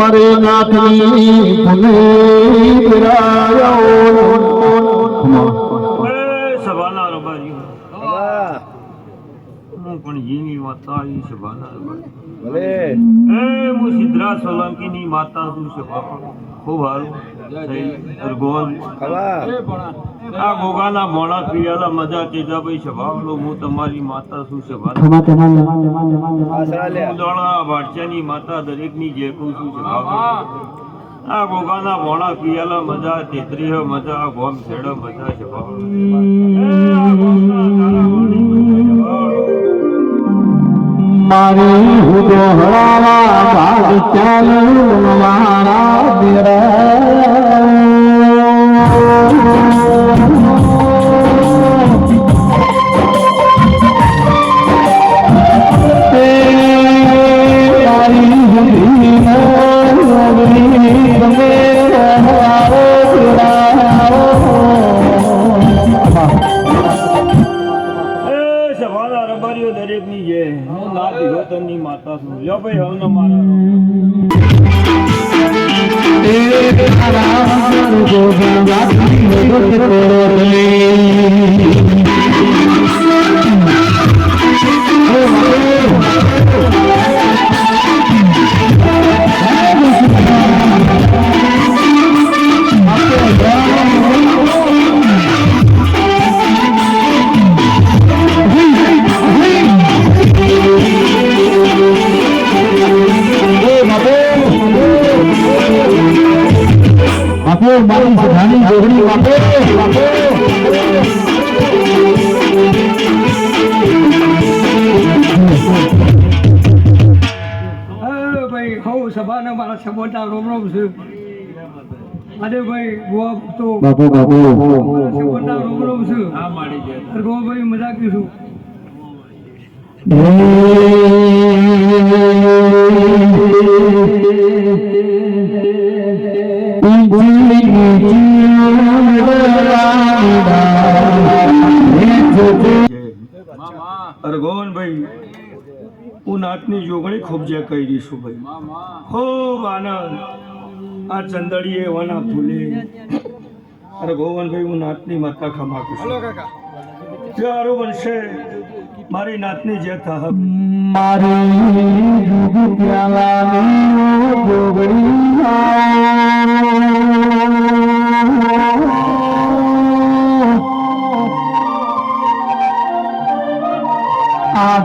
મારે નાથની ભૂલે બિરાયો સભાના રબારી હું પણ જીની માતા ઈ સભાના રબારી ભલે હું સિદ્ધરાજ સોલંકીની માતા છું સભા ખૂબ હારું ગોલ આ ગોગાના મોણા પીયાલા મજા તેજાભાઈ સભાવલો હું તમારી માતા છું સભા દોણા વાટચાની માતા દરેકની જે કહું છું સભાવલો આ ગોગાના મોણા પીયાલા મજા તેત્રીહ મજા ગોમ છેડો મજા સભાવલો મારી હુદો હળાવા ભાગ ચાલુ મારા દરેકની જે હું ના દિહોતરની માતા છું લ્યો ભાઈ હવનો મારા મારી સધાની જોગણી વાપે ભાઈ હવ સભાના મારા સબોટા રોમ રોમ છે અરે ભાઈ ગોવા તો બાપુ સબોટા રોમ રોમ છે હા માડી જાય ગોવા ભાઈ મજાક છું અરગોન ભાઈ હું નાતની જોગણી ખૂબ જે કહી દઈશું ભાઈ ખૂબ આનંદ આ ચંદડીએ વના ફૂલે અરે ગોવન ભાઈ હું નાતની માતા ખમા છું સારું બનશે મારી નાતની જે થાહ મારી જુગ પ્યાલાની જોગણી આ